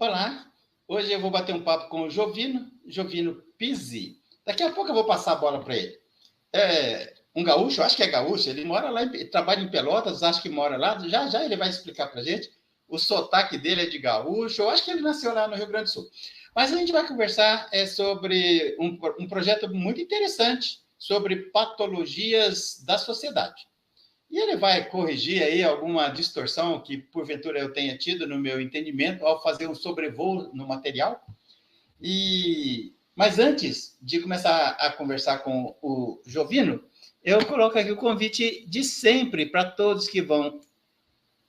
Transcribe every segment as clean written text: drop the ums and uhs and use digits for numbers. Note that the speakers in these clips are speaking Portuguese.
Olá, hoje eu vou bater um papo com o Jovino Pizzi. Daqui a pouco eu vou passar a bola para ele. É um gaúcho, acho que é gaúcho, ele mora lá, trabalha em Pelotas, acho que mora lá, já ele vai explicar para a gente. O sotaque dele é de gaúcho, eu acho que ele nasceu lá no Rio Grande do Sul. Mas a gente vai conversar sobre um projeto muito interessante sobre patologias da sociedade. E ele vai corrigir aí alguma distorção que, porventura, eu tenha tido no meu entendimento ao fazer um sobrevoo no material. Mas antes de começar a conversar com o Jovino, eu coloco aqui o convite de sempre para todos que vão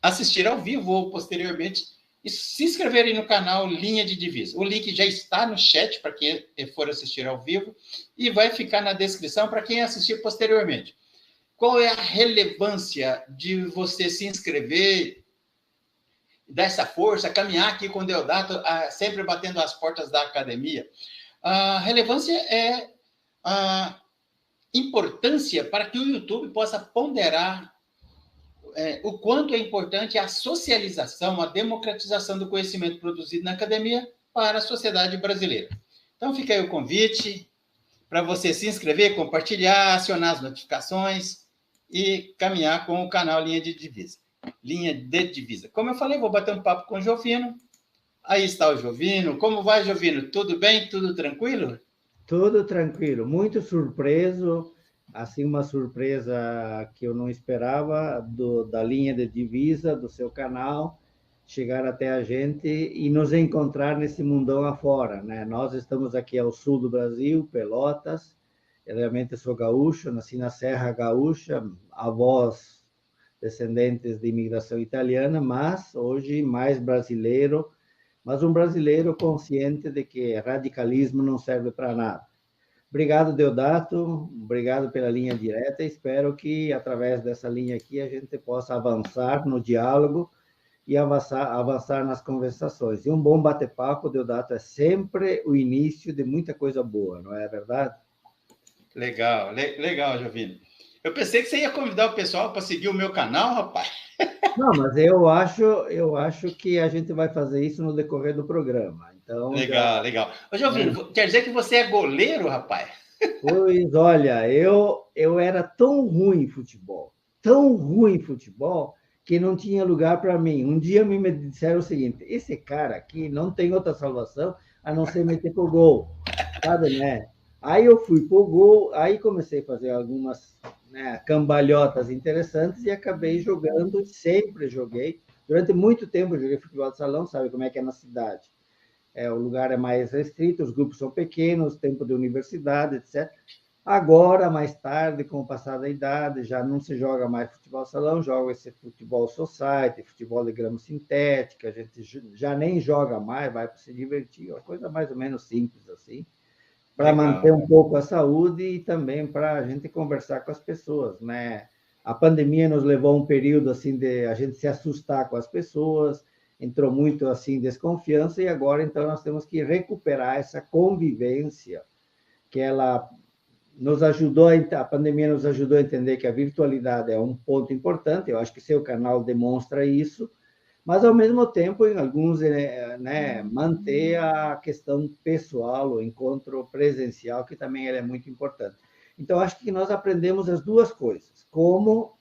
assistir ao vivo ou posteriormente e se inscreverem no canal Linha de Divisa. O link já está no chat para quem for assistir ao vivo e vai ficar na descrição para quem assistir posteriormente. Qual é a relevância de você se inscrever, dar essa força, caminhar aqui com o Deodato, sempre batendo as portas da academia? A relevância é a importância para que o YouTube possa ponderar o quanto é importante a socialização, a democratização do conhecimento produzido na academia para a sociedade brasileira. Então, fica aí o convite para você se inscrever, compartilhar, acionar as notificações e caminhar com o canal Linha de Divisa. Linha de Divisa. Como eu falei, vou bater um papo com o Jovino. Aí está o Jovino. Como vai, Jovino? Tudo bem? Tudo tranquilo? Tudo tranquilo. Muito surpreso. Assim, uma surpresa que eu não esperava da Linha de Divisa, do seu canal, chegar até a gente e nos encontrar nesse mundão afora, né? Nós estamos aqui ao sul do Brasil, Pelotas. Eu realmente sou gaúcho, nasci na Serra Gaúcha, avós descendentes de imigração italiana, mas hoje mais brasileiro, mas um brasileiro consciente de que radicalismo não serve para nada. Obrigado, Deodato, obrigado pela linha direta. Espero que, através dessa linha aqui, a gente possa avançar no diálogo e avançar nas conversações. E um bom bate-papo, Deodato, é sempre o início de muita coisa boa, não é verdade? Legal, legal, Jovino. Eu pensei que você ia convidar o pessoal para seguir o meu canal, rapaz. Não, mas eu acho que a gente vai fazer isso no decorrer do programa. Então, legal, legal. Ô, Jovino, quer dizer que você é goleiro, rapaz? Pois, olha, eu era tão ruim em futebol, que não tinha lugar para mim. Um dia me disseram o seguinte: esse cara aqui não tem outra salvação a não ser meter pro gol, sabe, né? Aí eu fui pro gol, aí comecei a fazer algumas, né, cambalhotas interessantes e acabei jogando, sempre joguei. Durante muito tempo eu joguei futebol de salão, sabe como é que é na cidade? O lugar é mais restrito, os grupos são pequenos, tempo de universidade, etc. Agora, mais tarde, com o passar da idade, já não se joga mais futebol salão, joga esse futebol society, futebol de grama sintética, a gente já nem joga mais, vai para se divertir, uma coisa mais ou menos simples assim, para manter um pouco a saúde e também para a gente conversar com as pessoas, né? A pandemia nos levou a um período assim de a gente se assustar com as pessoas, entrou muito assim desconfiança e agora então nós temos que recuperar essa convivência que ela nos ajudou, a pandemia nos ajudou a entender que a virtualidade é um ponto importante, eu acho que seu canal demonstra isso, mas ao mesmo tempo, em alguns, né, manter a questão pessoal, o encontro presencial, que também é muito importante. Então, acho que nós aprendemos as duas coisas, como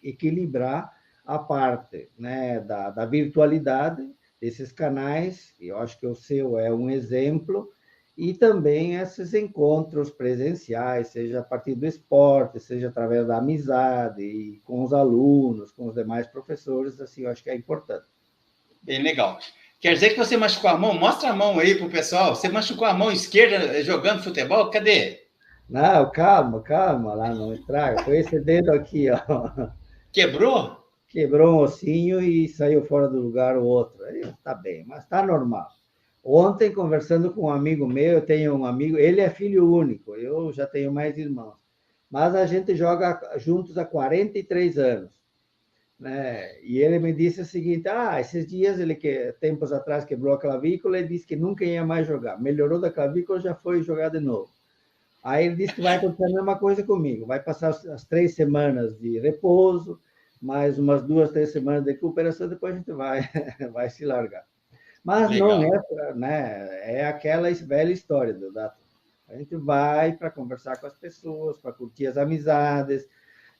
equilibrar a parte, né, da virtualidade desses canais, eu acho que o seu é um exemplo, e também esses encontros presenciais, seja a partir do esporte, seja através da amizade, e com os alunos, com os demais professores, assim, eu acho que é importante. Bem legal. Quer dizer que você machucou a mão? Mostra a mão aí pro pessoal. Você machucou a mão esquerda jogando futebol? Cadê? Não, calma, lá não estraga. Foi esse dedo aqui, ó. Quebrou? Quebrou um ossinho e saiu fora do lugar o outro. Aí tá bem, mas tá normal. Ontem, conversando com um amigo meu, eu tenho um amigo, ele é filho único, eu já tenho mais irmãos. Mas a gente joga juntos há 43 anos, né? E ele me disse o seguinte: esses dias ele que tempos atrás quebrou a clavícula e disse que nunca ia mais jogar. Melhorou da clavícula, já foi jogar de novo. Aí ele disse que vai acontecer a mesma coisa comigo. Vai passar as 3 semanas de repouso, mais umas 2, 3 semanas de recuperação, depois a gente vai se largar. Mas não Legal. é, né? É aquela velha história, Deodato. A gente vai para conversar com as pessoas, para curtir as amizades,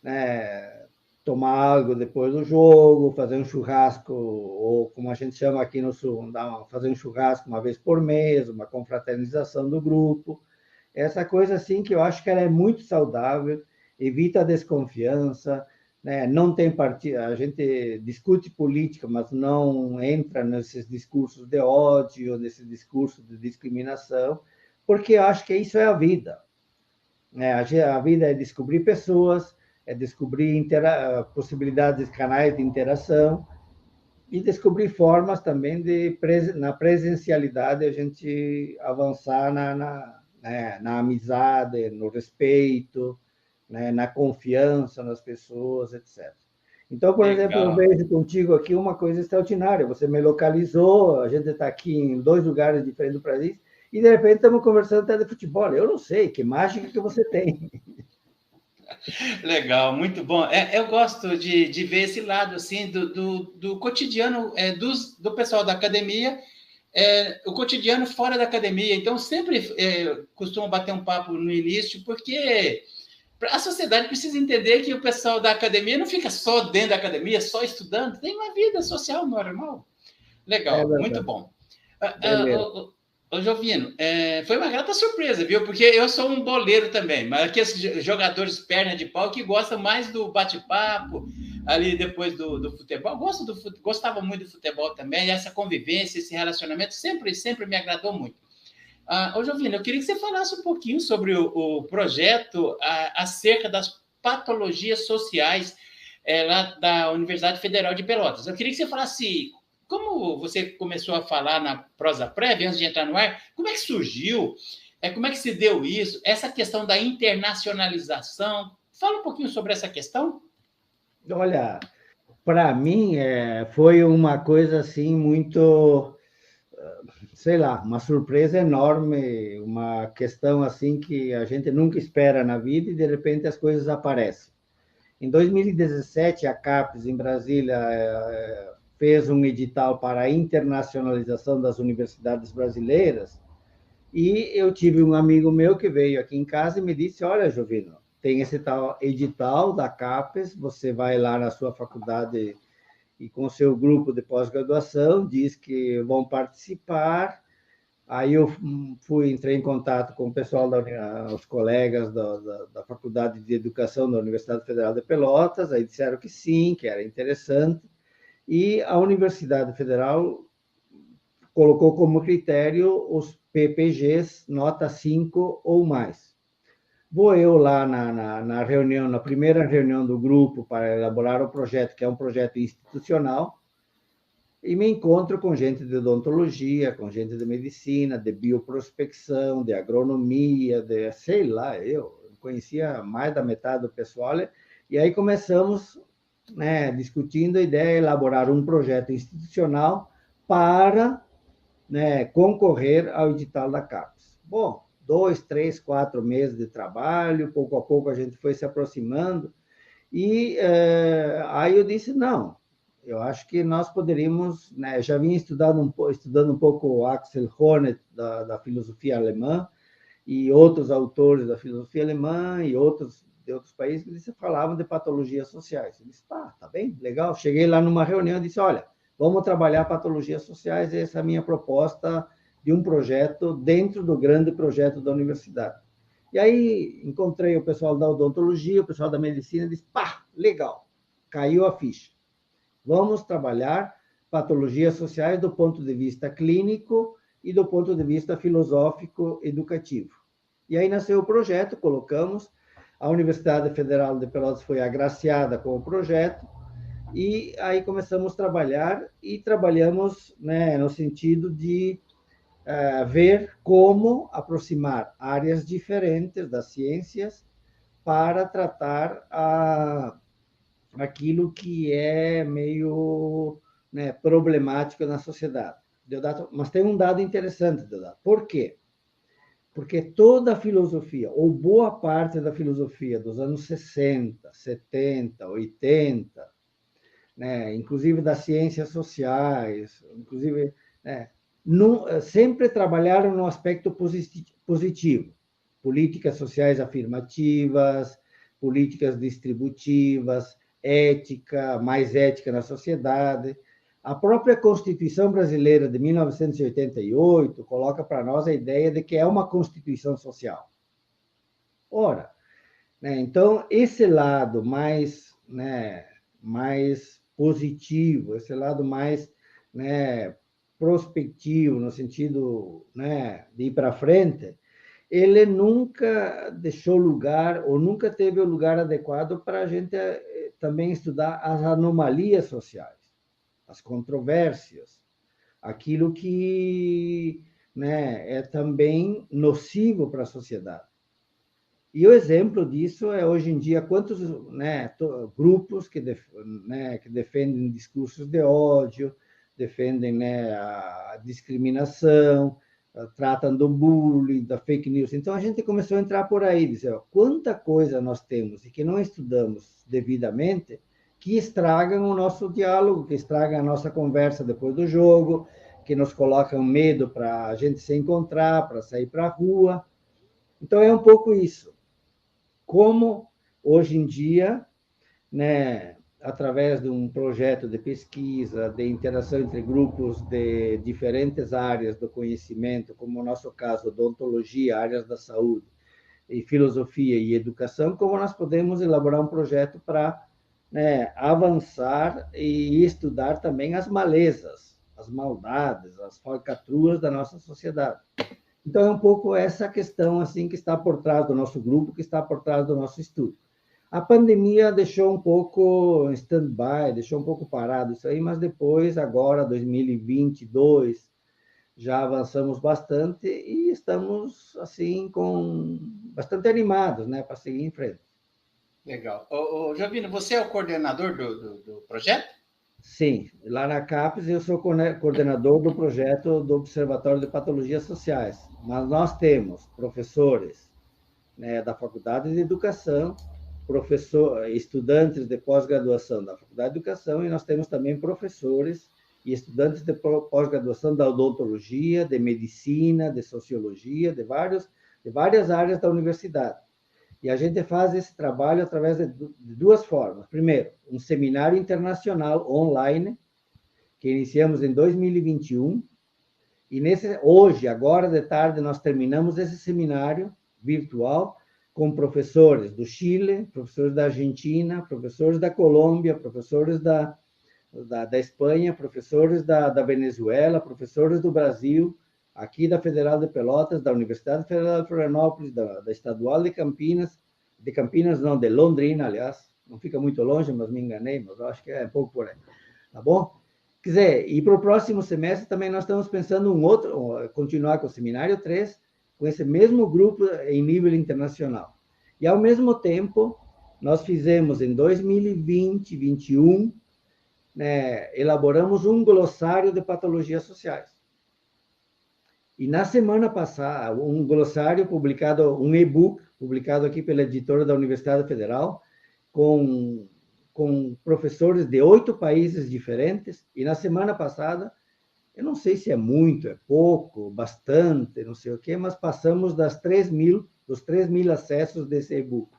né? Tomar algo depois do jogo, fazer um churrasco, ou como a gente chama aqui no Sul, fazer um churrasco uma vez por mês, uma confraternização do grupo. Essa coisa assim que eu acho que ela é muito saudável, evita a desconfiança, né? Não tem partido, a gente discute política, mas não entra nesses discursos de ódio, nesse discurso de discriminação, porque eu acho que isso é a vida, né? A vida é descobrir pessoas, é descobrir possibilidades de canais de interação e descobrir formas também de, na presencialidade, a gente avançar né, na amizade, no respeito, né, na confiança nas pessoas, etc. Então, por exemplo, eu Legal. vejo contigo aqui uma coisa extraordinária. Você me localizou, a gente está aqui em dois lugares diferentes do país, e de repente estamos conversando até de futebol. Eu não sei, que mágica que você tem. Legal, muito bom. Eu gosto de ver esse lado assim do cotidiano do pessoal da academia, o cotidiano fora da academia. Então, sempre costumo bater um papo no início, porque a sociedade precisa entender que o pessoal da academia não fica só dentro da academia, só estudando, tem uma vida social normal. É Legal, muito verdade. bom. Beleza. Ô, Jovino, foi uma grata surpresa, viu? Porque eu sou um boleiro também, mas aqueles jogadores perna de pau que gostam mais do bate-papo ali depois do futebol. Gostava muito do futebol também, essa convivência, esse relacionamento sempre me agradou muito. Ô, Jovino, eu queria que você falasse um pouquinho sobre o projeto acerca das patologias sociais lá da Universidade Federal de Pelotas. Eu queria que você falasse como você começou a falar na prosa prévia, antes de entrar no ar, como é que surgiu? Como é que se deu isso? Essa questão da internacionalização. Fala um pouquinho sobre essa questão. Olha, para mim foi uma coisa assim muito, sei lá, uma surpresa enorme, uma questão assim que a gente nunca espera na vida e de repente as coisas aparecem. Em 2017, a CAPES em Brasília fez um edital para a internacionalização das universidades brasileiras e eu tive um amigo meu que veio aqui em casa e me disse: Olha, Jovino, tem esse tal edital da CAPES, você vai lá na sua faculdade e com seu grupo de pós-graduação, diz que vão participar. Aí eu entrei em contato com o pessoal, os colegas da Faculdade de Educação da Universidade Federal de Pelotas, aí disseram que sim, que era interessante, e a Universidade Federal colocou como critério os PPGs nota 5 ou mais. Vou eu lá na reunião, na primeira reunião do grupo para elaborar o projeto, que é um projeto institucional, e me encontro com gente de odontologia, com gente de medicina, de bioprospecção, de agronomia, de sei lá, eu conhecia mais da metade do pessoal, e aí começamos, né, discutindo a ideia de elaborar um projeto institucional para, né, concorrer ao edital da CAPES. Bom, 2, 3, 4 meses de trabalho, pouco a pouco a gente foi se aproximando, e aí eu disse, não, eu acho que nós poderíamos, né, já vinha estudando um pouco o Axel Honneth, da filosofia alemã, e outros autores da filosofia alemã, e outros de outros países, que falavam de patologias sociais. Eu disse, tá bem, legal. Cheguei lá numa reunião e disse, olha, vamos trabalhar patologias sociais, essa é a minha proposta de um projeto dentro do grande projeto da universidade. E aí encontrei o pessoal da odontologia, o pessoal da medicina, e disse, pá, legal, caiu a ficha. Vamos trabalhar patologias sociais do ponto de vista clínico e do ponto de vista filosófico educativo. E aí nasceu o projeto, colocamos, a Universidade Federal de Pelotas foi agraciada com o projeto, e aí começamos a trabalhar, e trabalhamos, né, no sentido de ver como aproximar áreas diferentes das ciências para tratar aquilo que é meio, né, problemático na sociedade. Deodato, mas tem um dado interessante, Deodato. Por quê? Porque toda a filosofia, ou boa parte da filosofia dos anos 60, 70, 80, né, inclusive das ciências sociais, inclusive, né, sempre trabalharam no aspecto positivo. Políticas sociais afirmativas, políticas distributivas, ética, mais ética na sociedade. A própria Constituição Brasileira de 1988 coloca para nós a ideia de que é uma Constituição social. Ora, né, então, esse lado mais, né, mais positivo, esse lado mais, né, prospectivo, no sentido, né, de ir para frente, ele nunca deixou lugar, ou nunca teve o lugar adequado para a gente também estudar as anomalias sociais, as controvérsias, aquilo que, né, é também nocivo para a sociedade. E o exemplo disso é, hoje em dia, quantos, né, grupos né, que defendem discursos de ódio, defendem, né, a discriminação, tratam do bullying, da fake news. Então, a gente começou a entrar por aí, dizer, ó, quanta coisa nós temos e que não estudamos devidamente, que estragam o nosso diálogo, que estragam a nossa conversa depois do jogo, que nos colocam medo para a gente se encontrar, para sair para a rua. Então, é um pouco isso. Como, hoje em dia, né, através de um projeto de pesquisa, de interação entre grupos de diferentes áreas do conhecimento, como no nosso caso, odontologia, áreas da saúde, e filosofia e educação, como nós podemos elaborar um projeto para, né, avançar e estudar também as malezas, as maldades, as falcatruas da nossa sociedade. Então, é um pouco essa questão assim que está por trás do nosso grupo, que está por trás do nosso estudo. A pandemia deixou um pouco em stand-by, deixou um pouco parado isso aí, mas depois, agora, 2022, já avançamos bastante e estamos, assim, bastante animados, né, para seguir em frente. Legal. Jovino, você é o coordenador do projeto? Sim, lá na CAPES eu sou coordenador do projeto do Observatório de Patologias Sociais, mas nós temos professores, né, da Faculdade de Educação, estudantes de pós-graduação da Faculdade de Educação, e nós temos também professores e estudantes de pós-graduação da odontologia, de medicina, de sociologia, de várias áreas da universidade. E a gente faz esse trabalho através de duas formas. Primeiro, um seminário internacional online, que iniciamos em 2021, e hoje, agora de tarde, nós terminamos esse seminário virtual com professores do Chile, professores da Argentina, professores da Colômbia, professores da Espanha, professores da Venezuela, professores do Brasil, aqui da Federal de Pelotas, da Universidade Federal de Florianópolis, da Estadual de Campinas não, de Londrina, aliás, não fica muito longe, mas me enganei, mas eu acho que é um pouco por aí, tá bom? Quer dizer, e para o próximo semestre também nós estamos pensando continuar com o Seminário 3, com esse mesmo grupo em nível internacional. E, ao mesmo tempo, nós fizemos em 2020, 2021, né, elaboramos um glossário de patologias sociais. E na semana passada, um glossário publicado, um e-book publicado aqui pela editora da Universidade Federal, com professores de 8 países diferentes, e na semana passada, eu não sei se é muito, é pouco, bastante, não sei o quê, mas passamos dos 3 mil acessos desse e-book.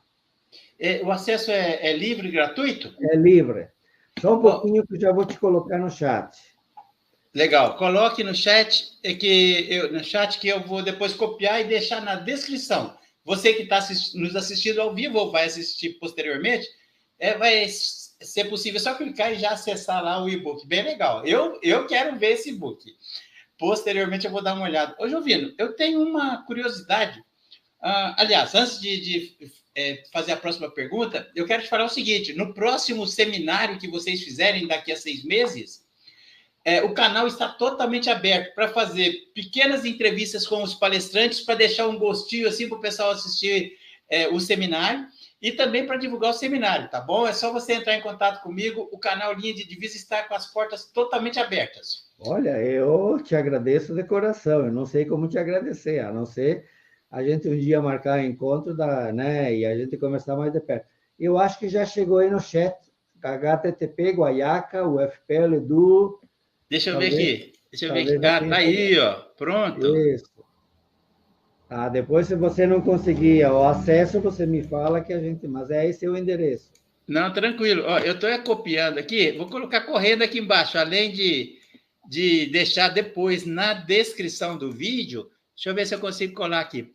O acesso é livre e gratuito? É livre. Só um pouquinho que eu já vou te colocar no chat. Legal. Coloque no chat que eu vou depois copiar e deixar na descrição. Você que está nos assistindo ao vivo ou vai assistir posteriormente, vai ser possível só clicar e já acessar lá o e-book. Bem legal. Eu quero ver esse e-book. Posteriormente eu vou dar uma olhada. Ô, Jovino, eu tenho uma curiosidade. Aliás, antes de fazer a próxima pergunta, eu quero te falar o seguinte: no próximo seminário que vocês fizerem daqui a 6 meses, o canal está totalmente aberto para fazer pequenas entrevistas com os palestrantes, para deixar um gostinho assim para o pessoal assistir o seminário e também para divulgar o seminário, tá bom? É só você entrar em contato comigo, o canal Linha de Divisa está com as portas totalmente abertas. Olha, eu te agradeço de coração, eu não sei como te agradecer, a não ser a gente um dia marcar encontro, né, e a gente conversar mais de perto. Eu acho que já chegou aí no chat, HTTP, Guaiaca, UFPL, Edu... Deixa eu ver aqui. Deixa eu ver aqui. Talvez já Ah, tenha tá aí, chegado. ó. Pronto. Isso. Tá, depois, se você não conseguir o acesso, você me fala que a gente. Mas é esse o endereço. Não, tranquilo. Ó, eu estou copiando aqui, vou colocar correndo aqui embaixo, além de deixar depois na descrição do vídeo. Deixa eu ver se eu consigo colar aqui.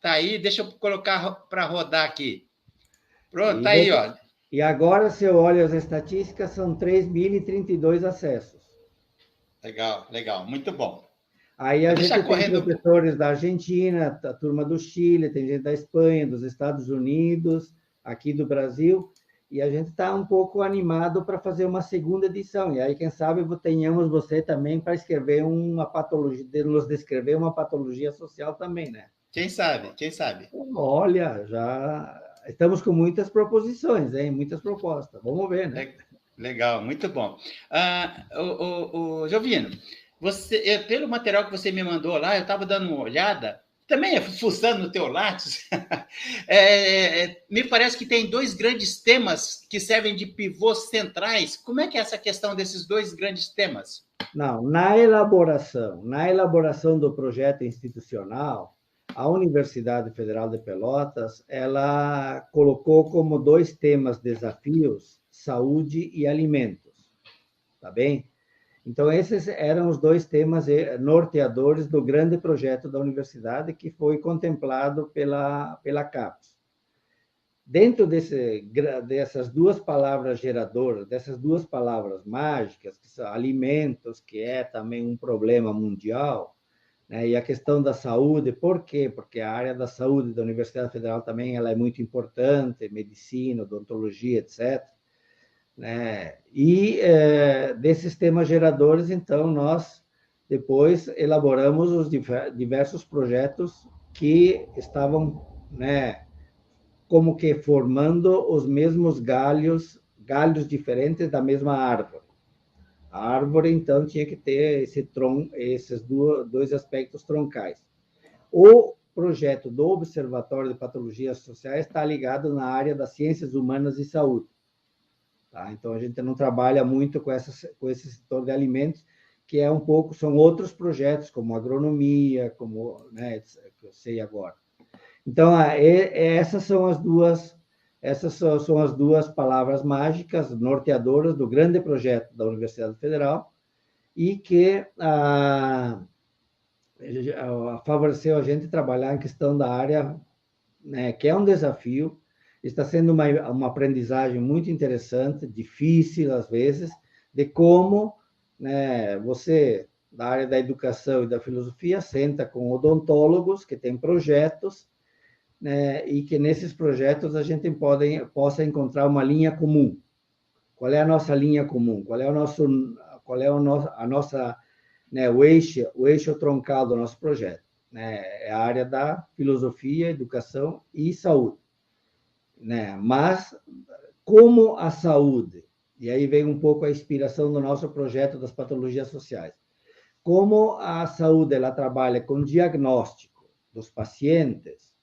Tá aí, deixa eu colocar para rodar aqui. Pronto, E, tá aí, ó. e agora, se eu olho as estatísticas, são 3.032 acessos. Legal, legal, muito bom. Aí a Vou gente deixar tem correndo. professores da Argentina, a turma do Chile, tem gente da Espanha, dos Estados Unidos, aqui do Brasil, e a gente está um pouco animado para fazer uma segunda edição. E aí, quem sabe, tenhamos você também para escrever uma patologia, nos descrever uma patologia social também, né? Quem sabe, quem sabe. Olha, já estamos com muitas proposições, hein? Muitas propostas. Vamos ver, né? Legal, muito bom. Jovino, você, pelo material que você me mandou lá, eu estava dando uma olhada, também fuçando no teu Lattes, me parece que tem dois grandes temas que servem de pivôs centrais. Como é que é essa questão desses dois grandes temas? Não, na elaboração do projeto institucional, a Universidade Federal de Pelotas, ela colocou como dois temas desafios saúde e alimentos, tá bem? Então, esses eram os dois temas norteadores do grande projeto da universidade que foi contemplado pela CAPES. Dentro dessas duas palavras geradoras, dessas duas palavras mágicas, que são alimentos, que é também um problema mundial, né? E a questão da saúde, por quê? Porque a área da saúde da Universidade Federal também ela é muito importante, medicina, odontologia, etc. Né? E desses temas geradores, então, nós depois elaboramos os diversos projetos que estavam, né, como que formando os mesmos galhos diferentes da mesma árvore. A árvore, então, tinha que ter esses dois aspectos troncais. O projeto do Observatório de Patologias Sociais está ligado na área das ciências humanas e saúde. Tá? Então, a gente não trabalha muito com esse setor de alimentos, que é um pouco, são outros projetos, como agronomia, como, né, que eu sei agora. Então, essas são as duas palavras mágicas norteadoras do grande projeto da Universidade Federal e que favoreceu a gente trabalhar em questão da área, né, que é um desafio, está sendo uma aprendizagem muito interessante, difícil às vezes, de como, né, você, da área da educação e da filosofia, senta com odontólogos que têm projetos, né, e que nesses projetos a gente possa encontrar uma linha comum. Qual é a nossa linha comum? Qual é a nossa, né, o eixo troncal do nosso projeto? Né? É a área da filosofia, educação e saúde. Né? Mas como a saúde, e aí vem um pouco a inspiração do nosso projeto das patologias sociais, como a saúde ela trabalha com diagnóstico dos pacientes,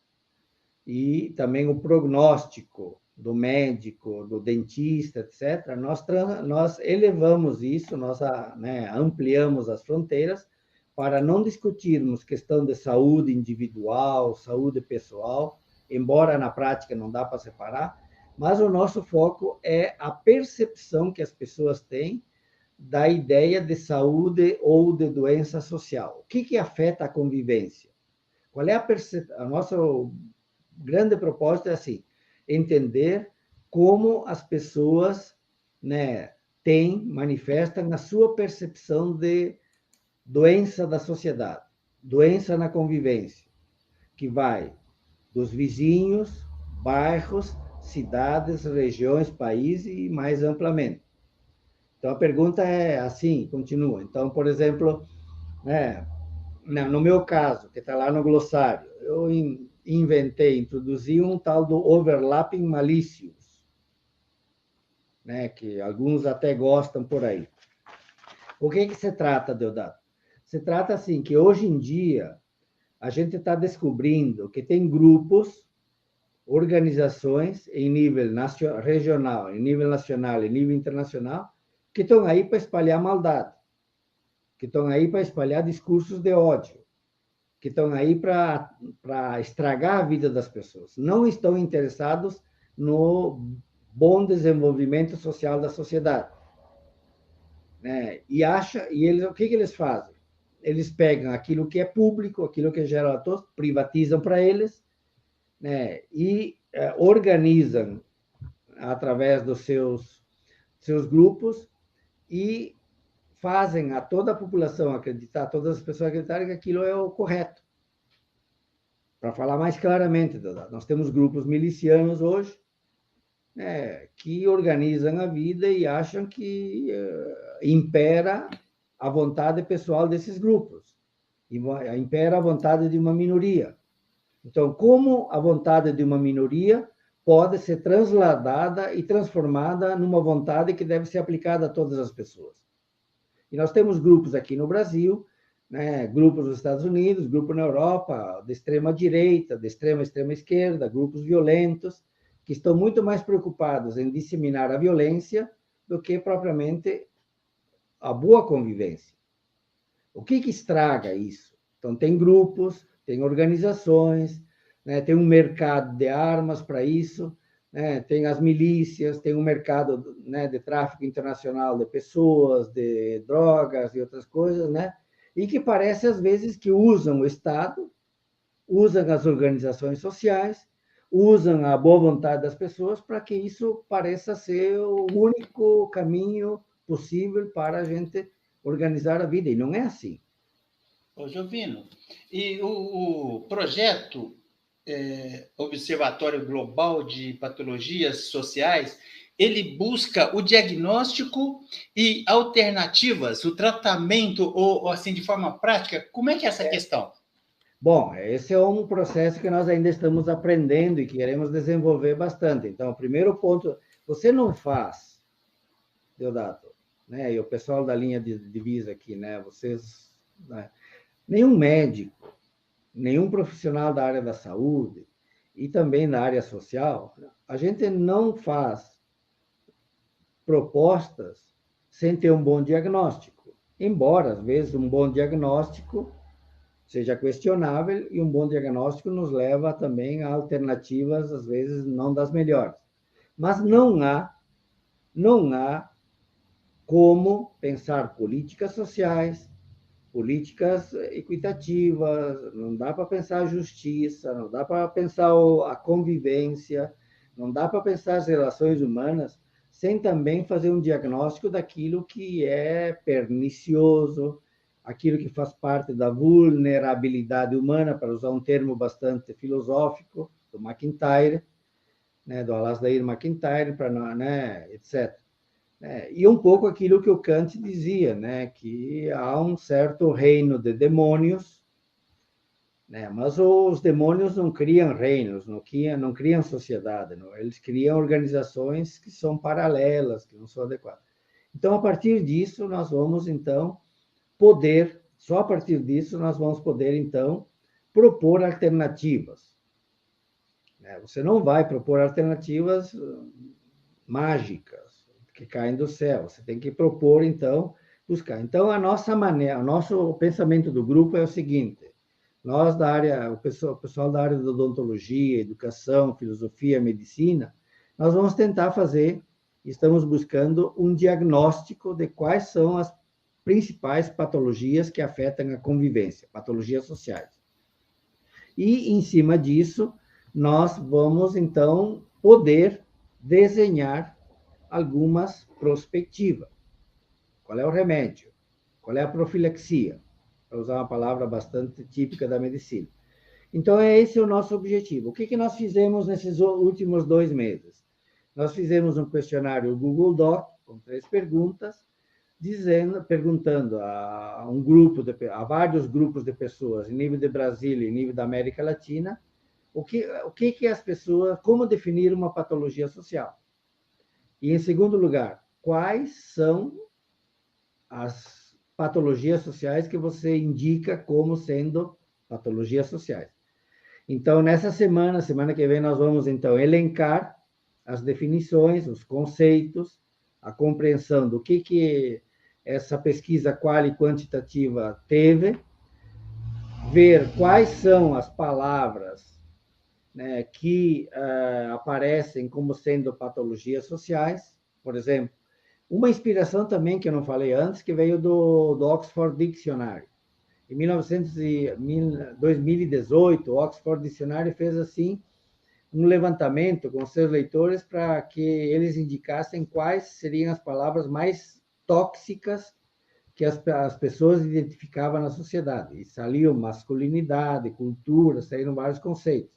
e também o prognóstico do médico, do dentista, etc., nós elevamos isso, nós, né, ampliamos as fronteiras para não discutirmos questão de saúde individual, saúde pessoal, embora na prática não dá para separar, mas o nosso foco é a percepção que as pessoas têm da ideia de saúde ou de doença social. O que afeta a convivência? Qual é a percepção? A nossa grande propósito é assim, entender como as pessoas, né, manifestam a sua percepção de doença da sociedade, doença na convivência, que vai dos vizinhos, bairros, cidades, regiões, países e mais amplamente. Então a pergunta é assim, continua. Então, por exemplo, né, no meu caso, que está lá no glossário, eu introduzi um tal do overlapping malicious, né, que alguns até gostam por aí. O que se trata, Deodato? Se trata assim, que hoje em dia a gente está descobrindo que tem grupos, organizações em nível regional, em nível nacional, em nível internacional, que estão aí para espalhar maldade. que estão aí para espalhar discursos de ódio, que estão aí para estragar a vida das pessoas. Não estão interessados no bom desenvolvimento social da sociedade, né? E eles, o que eles fazem? Eles pegam aquilo que é público, aquilo que gera todos, privatizam para eles, né? E organizam através dos seus grupos e fazem a toda a população acreditar, todas as pessoas acreditarem que aquilo é o correto. Para falar mais claramente, nós temos grupos milicianos hoje, né, que organizam a vida e acham que impera a vontade pessoal desses grupos, impera a vontade de uma minoria. Então, como a vontade de uma minoria pode ser transladada e transformada numa vontade que deve ser aplicada a todas as pessoas? E nós temos grupos aqui no Brasil, né, grupos nos Estados Unidos, grupo na Europa, de extrema direita, de extrema esquerda, grupos violentos, que estão muito mais preocupados em disseminar a violência do que propriamente a boa convivência. O que estraga isso? Então, tem grupos, tem organizações, né, tem um mercado de armas para isso, né, tem as milícias, tem um mercado, né, de tráfico internacional de pessoas, de drogas e outras coisas, né, e que parece, às vezes, que usam o Estado, usam as organizações sociais, usam a boa vontade das pessoas para que isso pareça ser o único caminho possível para a gente organizar a vida, e não é assim. Ô, Jovino, e o projeto Observatório Global de Patologias Sociais, ele busca o diagnóstico e alternativas, o tratamento, ou assim, de forma prática, como é que é essa questão? Bom, esse é um processo que nós ainda estamos aprendendo e queremos desenvolver bastante. Então, o primeiro ponto, você não faz, Deodato, né? E o pessoal da linha de divisa aqui, né? Vocês, né? Nenhum médico, nenhum profissional da área da saúde e também da área social, a gente não faz propostas sem ter um bom diagnóstico. Embora, às vezes, um bom diagnóstico seja questionável e um bom diagnóstico nos leva também a alternativas, às vezes, não das melhores. Mas não há como pensar políticas sociais, políticas equitativas, não dá para pensar a justiça, não dá para pensar a convivência, não dá para pensar as relações humanas sem também fazer um diagnóstico daquilo que é pernicioso, aquilo que faz parte da vulnerabilidade humana, para usar um termo bastante filosófico, do MacIntyre, né, do Alasdair MacIntyre, né, etc. E um pouco aquilo que o Kant dizia, né, que há um certo reino de demônios, né, mas os demônios não criam reinos, não criam sociedade, não, eles criam organizações que são paralelas, que não são adequadas. Então, a partir disso, nós vamos, então, só a partir disso, nós vamos poder, então, propor alternativas. Você não vai propor alternativas mágicas, que caem do céu. Você tem que propor, então, buscar. Então, a nossa maneira, o nosso pensamento do grupo é o seguinte: nós da área, o pessoal da área da odontologia, educação, filosofia, medicina, nós vamos tentar fazer, estamos buscando um diagnóstico de quais são as principais patologias que afetam a convivência, patologias sociais. E, em cima disso, nós vamos, então, poder desenhar algumas prospectivas. Qual é o remédio? Qual é a profilaxia? Para usar uma palavra bastante típica da medicina. Então, esse é o nosso objetivo. O que nós fizemos nesses últimos 2 meses? Nós fizemos um questionário Google Doc, com 3 perguntas, perguntando a vários grupos de pessoas, em nível de Brasil e em nível da América Latina, o que as pessoas, como definir uma patologia social. E, em segundo lugar, quais são as patologias sociais que você indica como sendo patologias sociais. Então, nessa semana que vem, nós vamos, então, elencar as definições, os conceitos, a compreensão do que essa pesquisa qual e quantitativa teve, ver quais são as palavras, né, que aparecem como sendo patologias sociais, por exemplo. Uma inspiração também, que eu não falei antes, que veio do Oxford Dictionary. Em 2018, o Oxford Dictionary fez assim um levantamento com seus leitores para que eles indicassem quais seriam as palavras mais tóxicas que as pessoas identificavam na sociedade. E saiu masculinidade, cultura, saíram vários conceitos.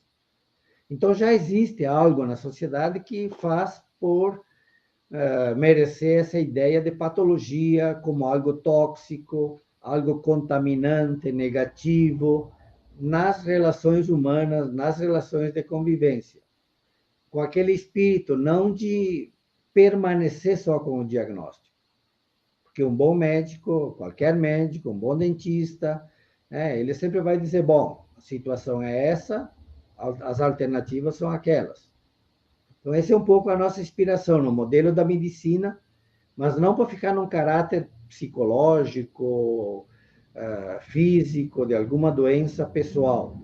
Então, já existe algo na sociedade que faz por merecer essa ideia de patologia como algo tóxico, algo contaminante, negativo, nas relações humanas, nas relações de convivência. Com aquele espírito não de permanecer só com o diagnóstico. Porque um bom médico, qualquer médico, um bom dentista, ele sempre vai dizer, bom, a situação é essa, as alternativas são aquelas. Então, essa é um pouco a nossa inspiração no modelo da medicina, mas não para ficar num caráter psicológico, físico, de alguma doença pessoal.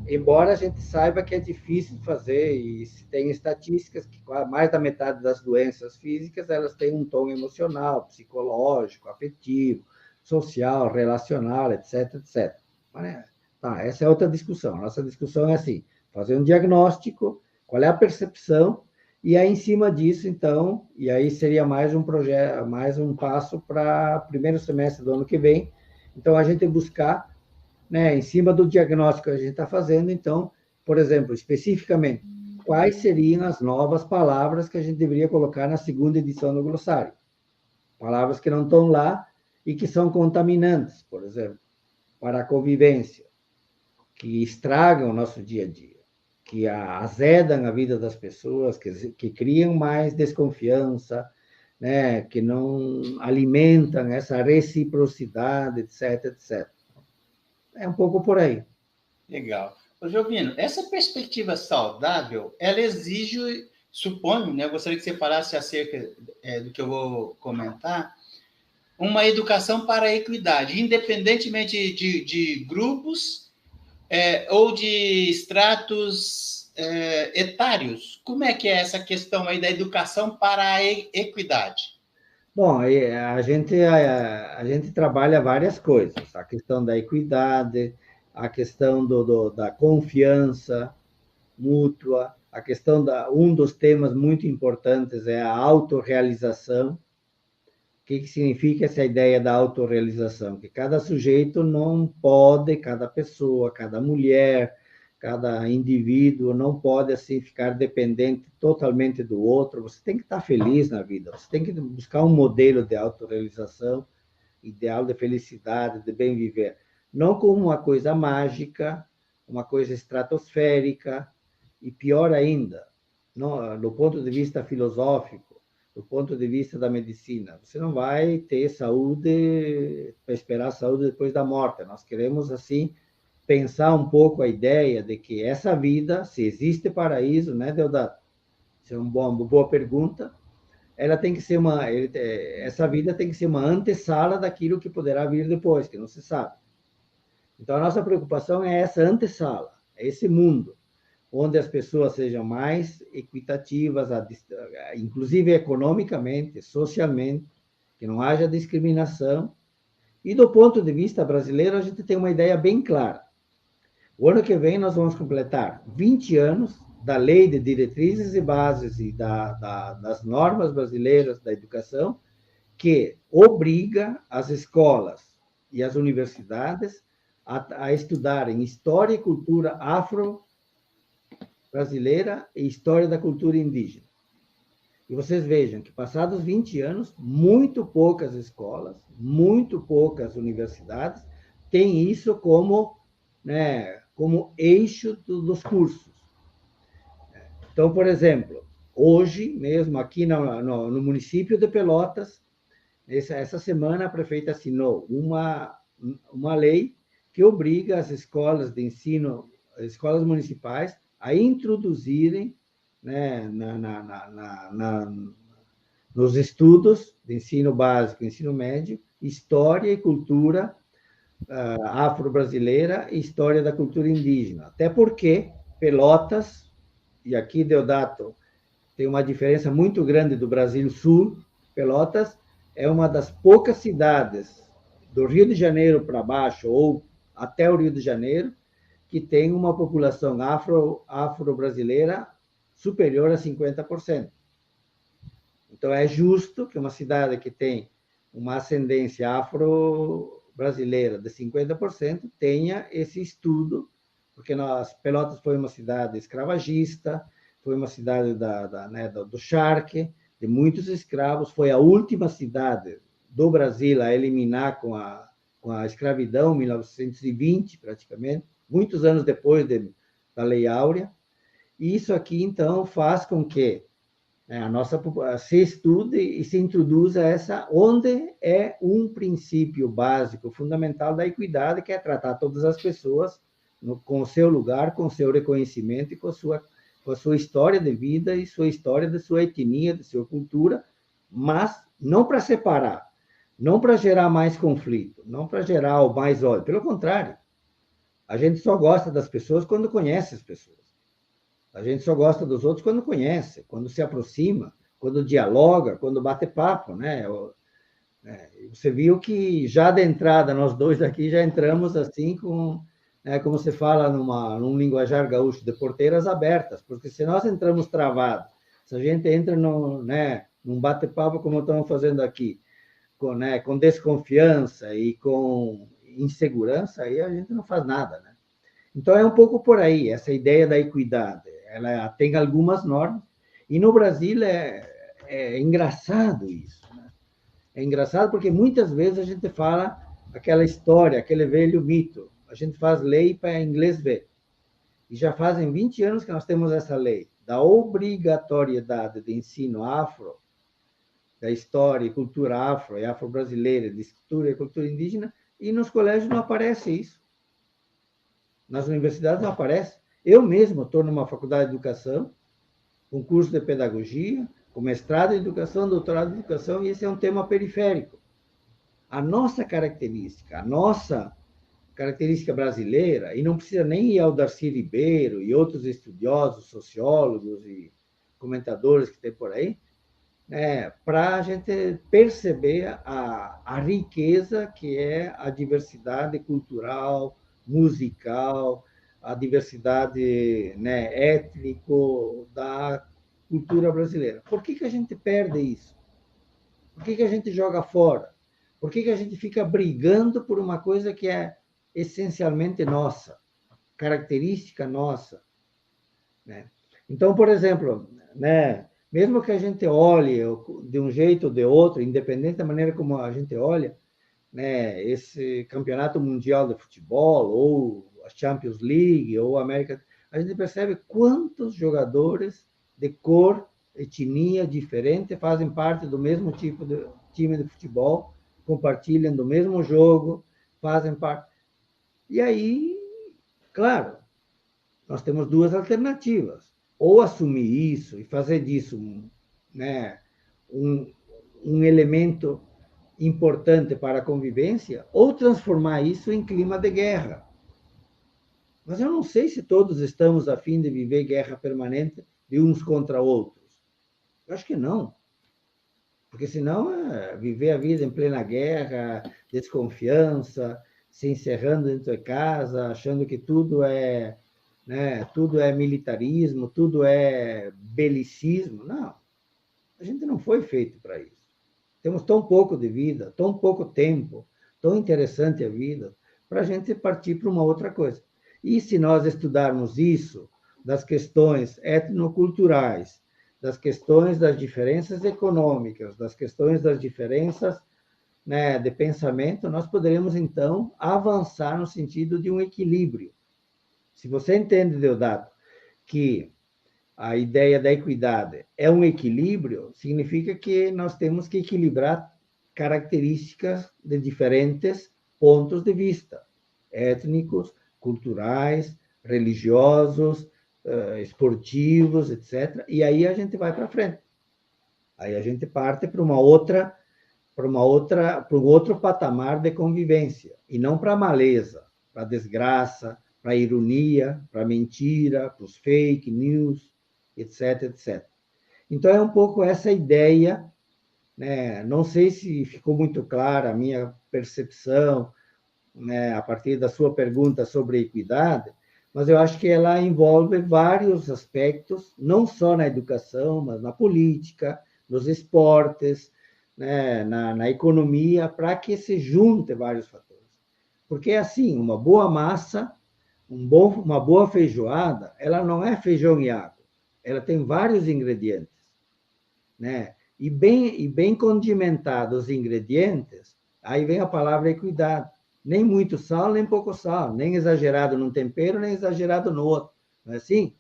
Embora a gente saiba que é difícil fazer, e se tem estatísticas que mais da metade das doenças físicas, elas têm um tom emocional, psicológico, afetivo, social, relacional, etc, etc. Tá, essa é outra discussão. Nossa discussão é assim, fazer um diagnóstico, qual é a percepção, e aí, em cima disso, então, e aí seria mais um projeto, mais um passo para o primeiro semestre do ano que vem, então a gente buscar, né, em cima do diagnóstico que a gente está fazendo, então, por exemplo, especificamente, quais seriam as novas palavras que a gente deveria colocar na segunda edição do glossário? Palavras que não estão lá e que são contaminantes, por exemplo, para a convivência, que estragam o nosso dia a dia, que azedam a vida das pessoas, que criam mais desconfiança, né, que não alimentam essa reciprocidade, etc, etc. É um pouco por aí. Legal. Ô, Jovino, essa perspectiva saudável, ela exige, suponho, né, eu gostaria que você falasse acerca do que eu vou comentar, uma educação para a equidade, independentemente de grupos ou de estratos etários. Como é que é essa questão aí da educação para a equidade? Bom, a gente trabalha várias coisas. A questão da equidade, a questão da confiança mútua, a questão um dos temas muito importantes é a autorrealização. O que significa essa ideia da autorrealização? Que cada sujeito não pode, cada pessoa, cada mulher, cada indivíduo não pode assim ficar dependente totalmente do outro. Você tem que estar feliz na vida, você tem que buscar um modelo de autorrealização, ideal de felicidade, de bem viver, não como uma coisa mágica, uma coisa estratosférica, e pior ainda, do ponto de vista filosófico, do ponto de vista da medicina, você não vai ter saúde para esperar a saúde depois da morte. Nós queremos assim pensar um pouco a ideia de que essa vida, se existe paraíso, né, Deodato? Isso é uma boa pergunta. Ela tem que ser essa vida tem que ser uma antessala daquilo que poderá vir depois, que não se sabe. Então, a nossa preocupação é essa antessala, é esse mundo, onde as pessoas sejam mais equitativas, inclusive economicamente, socialmente, que não haja discriminação. E do ponto de vista brasileiro, a gente tem uma ideia bem clara. O ano que vem nós vamos completar 20 anos da Lei de Diretrizes e Bases e das normas brasileiras da educação, que obriga as escolas e as universidades a estudarem história e cultura afro-brasileira e história da cultura indígena. E vocês vejam que, passados 20 anos, muito poucas escolas, muito poucas universidades têm isso como, né, como eixo dos cursos. Então, por exemplo, hoje mesmo, aqui no município de Pelotas, essa semana a prefeita assinou uma lei que obriga as escolas de ensino, as escolas municipais, a introduzirem, né, nos estudos de ensino básico, ensino médio, história e cultura afro-brasileira e história da cultura indígena. Até porque Pelotas, e aqui Deodato tem uma diferença muito grande do Brasil Sul, Pelotas é uma das poucas cidades do Rio de Janeiro para baixo, ou até o Rio de Janeiro, que tem uma população afro-brasileira superior a 50%. Então, é justo que uma cidade que tem uma ascendência afro-brasileira de 50% tenha esse estudo, porque Pelotas foi uma cidade escravagista, foi uma cidade do charque, de muitos escravos, foi a última cidade do Brasil a eliminar com a escravidão, 1920, praticamente, muitos anos depois da Lei Áurea. E isso aqui, então, faz com que se estude e se introduza onde é um princípio básico, fundamental da equidade, que é tratar todas as pessoas com o seu lugar, com o seu reconhecimento e com a sua história de vida e sua história de sua etnia, de sua cultura, mas não para separar, não para gerar mais conflito, não para gerar mais ódio. Pelo contrário, a gente só gosta das pessoas quando conhece as pessoas. A gente só gosta dos outros quando conhece, quando se aproxima, quando dialoga, quando bate papo, né? Você viu que já de entrada, nós dois aqui já entramos assim como se fala num linguajar gaúcho, de porteiras abertas, porque se nós entramos travados, se a gente entra num bate-papo como estamos fazendo aqui, com desconfiança e com insegurança, aí a gente não faz nada, né? Então, é um pouco por aí, essa ideia da equidade. Ela tem algumas normas, e no Brasil é engraçado isso. Né? É engraçado porque muitas vezes a gente fala aquela história, aquele velho mito. A gente faz lei para inglês ver. E já fazem 20 anos que nós temos essa lei, da obrigatoriedade de ensino afro, da história e cultura afro e afro-brasileira, de história e cultura indígena, e nos colégios não aparece isso. Nas universidades não aparece. Eu mesmo estou numa faculdade de educação, com curso de pedagogia, com mestrado em educação, doutorado em educação, e esse é um tema periférico. A nossa característica brasileira, e não precisa nem ir ao Darcy Ribeiro e outros estudiosos, sociólogos e comentadores que tem por aí, para a gente perceber a riqueza que é a diversidade cultural, musical, a diversidade étnico da cultura brasileira. Por que a gente perde isso? Por que a gente joga fora? Por que a gente fica brigando por uma coisa que é essencialmente nossa, característica nossa? Então, por exemplo, mesmo que a gente olhe de um jeito ou de outro, independente da maneira como a gente olha, esse campeonato mundial de futebol, ou a Champions League, ou a América, a gente percebe quantos jogadores de cor, etnia diferente fazem parte do mesmo tipo de time de futebol, compartilham do mesmo jogo, fazem parte. E aí, claro, nós temos duas alternativas. Ou assumir isso e fazer disso um elemento importante para a convivência, ou transformar isso em clima de guerra. Mas eu não sei se todos estamos a fim de viver guerra permanente de uns contra outros. Eu acho que não. Porque senão viver a vida em plena guerra, desconfiança, se encerrando dentro de casa, achando que tudo é militarismo, tudo é belicismo. Não, a gente não foi feito para isso. Temos tão pouco de vida, tão pouco tempo, tão interessante a vida, para a gente partir para uma outra coisa. E se nós estudarmos isso, das questões etnoculturais, das questões das diferenças econômicas, das questões das diferenças de pensamento, nós poderemos, então, avançar no sentido de um equilíbrio. Se você entende, Deodato, que a ideia da equidade é um equilíbrio, significa que nós temos que equilibrar características de diferentes pontos de vista, étnicos, culturais, religiosos, esportivos, etc. E aí a gente vai para frente. Aí a gente parte para uma outra para um outro patamar de convivência, e não para a maleza, para a desgraça, para a ironia, para a mentira, para os fake news, etc, etc. Então, é um pouco essa ideia, né? Não sei se ficou muito clara a minha percepção, né, a partir da sua pergunta sobre equidade, mas eu acho que ela envolve vários aspectos, não só na educação, mas na política, nos esportes, né, na economia, para que se junte vários fatores. Porque, assim, uma boa massa, uma boa feijoada, ela não é feijão e água, ela tem vários ingredientes, né? E bem condimentados os ingredientes, aí vem a palavra equidade. Nem muito sal, nem pouco sal, nem exagerado num tempero, nem exagerado no outro. Não é assim?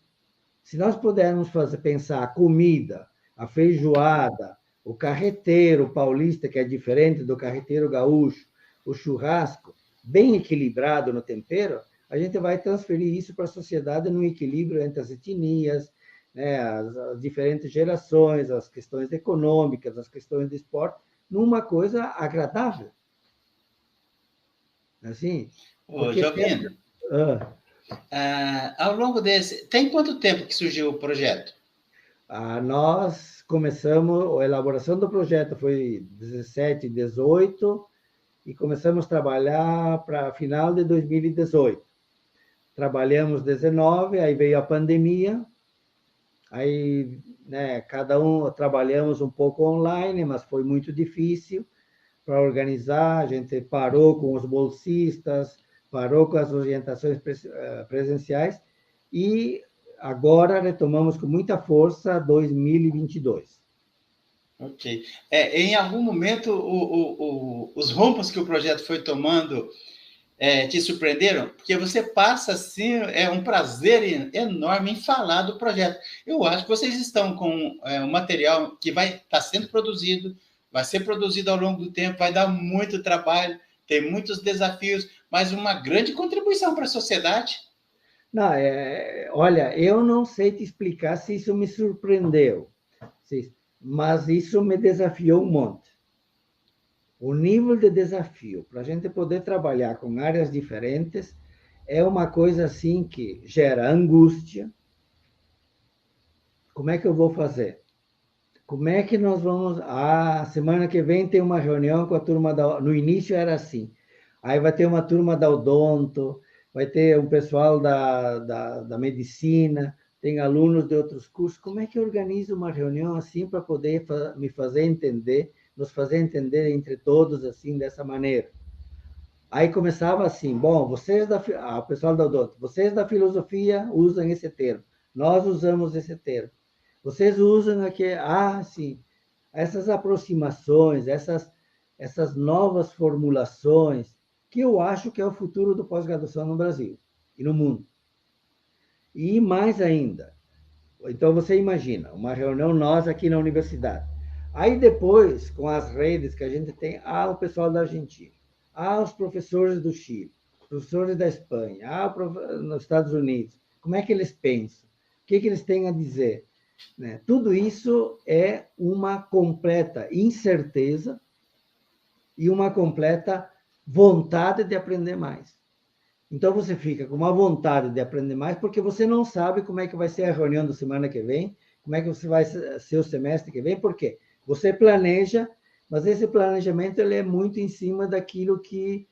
Se nós pudermos pensar a comida, a feijoada, o carreteiro paulista, que é diferente do carreteiro gaúcho, o churrasco, bem equilibrado no tempero, a gente vai transferir isso para a sociedade num equilíbrio entre as etnias, né, as diferentes gerações, as questões econômicas, as questões de esporte, numa coisa agradável. Assim, Ô, porque Jovino, ah, ao longo desse... Tem quanto tempo que surgiu o projeto? nós começamos, a elaboração do projeto foi 17, 18, e começamos a trabalhar para final de 2018. Trabalhamos 19, aí veio a pandemia, aí, né, cada um trabalhamos um pouco online, mas foi muito difícil para organizar, a gente parou com os bolsistas, parou com as orientações presenciais, e agora retomamos com muita força 2022. Ok. Em algum momento, os rumos que o projeto foi tomando te surpreenderam? Porque você passa, assim, é um prazer enorme em falar do projeto. Eu acho que vocês estão com um material que vai estar sendo produzido, vai ser produzido ao longo do tempo, vai dar muito trabalho, tem muitos desafios, mas uma grande contribuição para a sociedade. Não, olha, eu não sei te explicar se isso me surpreendeu, mas isso me desafiou um monte. O nível de desafio para a gente poder trabalhar com áreas diferentes é uma coisa assim que gera angústia. Como é que eu vou fazer? Como é que nós vamos... semana que vem tem uma reunião com a turma da... No início era assim. Aí vai ter uma turma da odonto, vai ter um pessoal da medicina, tem alunos de outros cursos. Como é que eu organizo uma reunião assim para poder me fazer entender, nos fazer entender entre todos assim, dessa maneira? Aí começava assim, bom, o pessoal da odonto, vocês da filosofia usam esse termo, nós usamos esse termo. Vocês usam aqui, sim, essas aproximações, essas novas formulações, que eu acho que é o futuro do pós-graduação no Brasil e no mundo. E mais ainda, então você imagina, uma reunião nós aqui na universidade. Aí depois, com as redes que a gente tem, o pessoal da Argentina, os professores do Chile, professores da Espanha, nos Estados Unidos, como é que eles pensam? O que eles têm a dizer? Né? Tudo isso é uma completa incerteza e uma completa vontade de aprender mais. Então, você fica com uma vontade de aprender mais, porque você não sabe como é que vai ser a reunião da semana que vem, como é que você vai ser o semestre que vem, por quê? Você planeja, mas esse planejamento ele é muito em cima daquilo que...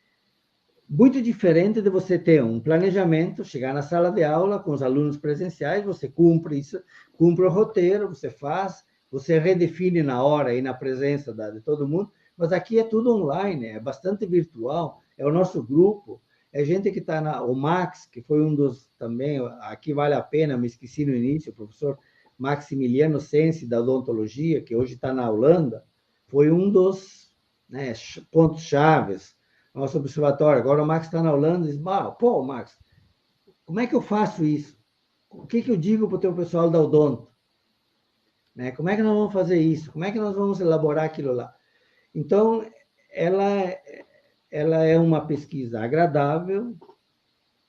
Muito diferente de você ter um planejamento, chegar na sala de aula com os alunos presenciais, você cumpre isso, cumpre o roteiro, você faz, você redefine na hora e na presença de todo mundo, mas aqui é tudo online, é bastante virtual, é o nosso grupo, é gente que está o Max, que foi um dos também, aqui vale a pena, me esqueci no início, o professor Maximiliano Sensi, da odontologia, que hoje está na Holanda, foi um dos, né, pontos chaves nosso observatório. Agora o Max está na Holanda e diz, pô, Max, como é que eu faço isso? O que eu digo para o teu pessoal da Odonto? Né? Como é que nós vamos fazer isso? Como é que nós vamos elaborar aquilo lá? Então, ela é uma pesquisa agradável,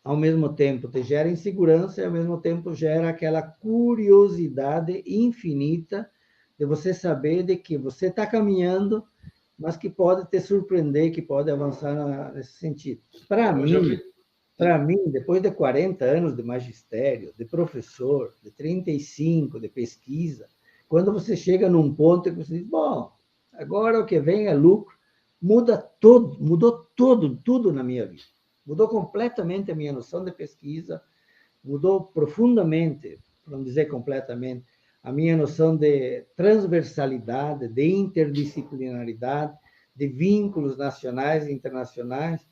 ao mesmo tempo te gera insegurança e ao mesmo tempo gera aquela curiosidade infinita de você saber de que você está caminhando mas que pode te surpreender, que pode avançar nesse sentido. Para mim, depois de 40 anos de magistério, de professor, de 35, de pesquisa, quando você chega num ponto que você diz, bom, agora o que vem é lucro, mudou tudo na minha vida. Mudou completamente a minha noção de pesquisa, mudou profundamente, para não dizer completamente, a minha noção de transversalidade, de interdisciplinaridade, de vínculos nacionais e internacionais,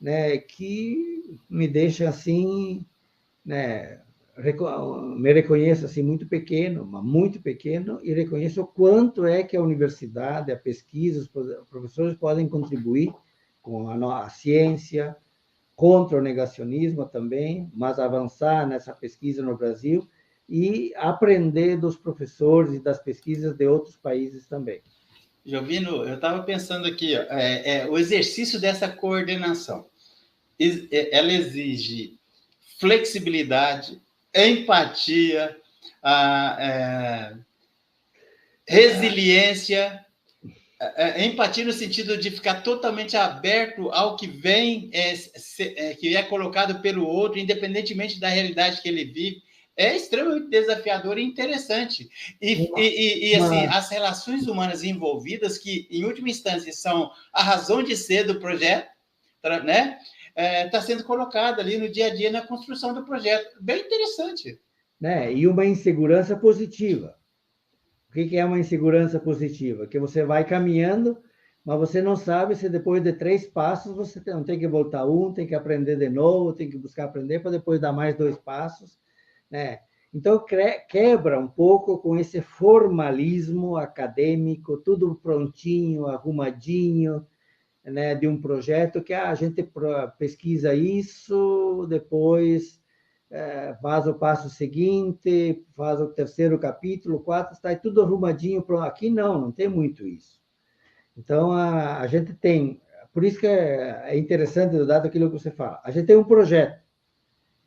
né, que me deixa assim, né, me reconheço assim muito pequeno, mas muito pequeno, e reconheço o quanto é que a universidade, a pesquisa, os professores podem contribuir com a ciência, contra o negacionismo também, mas avançar nessa pesquisa no Brasil e aprender dos professores e das pesquisas de outros países também. Jovino, eu estava pensando aqui, o exercício dessa coordenação, ela exige flexibilidade, empatia, resiliência, empatia no sentido de ficar totalmente aberto ao que vem, que é colocado pelo outro, independentemente da realidade que ele vive. É extremamente desafiador e interessante. Assim, as relações humanas envolvidas, que, em última instância, são a razão de ser do projeto, né? Está sendo colocada ali no dia a dia na construção do projeto. Bem interessante. Né? E uma insegurança positiva. O que é uma insegurança positiva? Que você vai caminhando, mas você não sabe se depois de 3 passos você não tem que voltar tem que aprender de novo, tem que buscar aprender para depois dar mais 2 passos, né? Então quebra um pouco com esse formalismo acadêmico, tudo prontinho, arrumadinho, né, de um projeto que a gente pesquisa isso, depois faz o passo seguinte, faz o 3º capítulo, 4, está tudo arrumadinho. Aqui não tem muito isso. Então, a gente tem, por isso que é interessante, dado aquilo que você fala, a gente tem um projeto,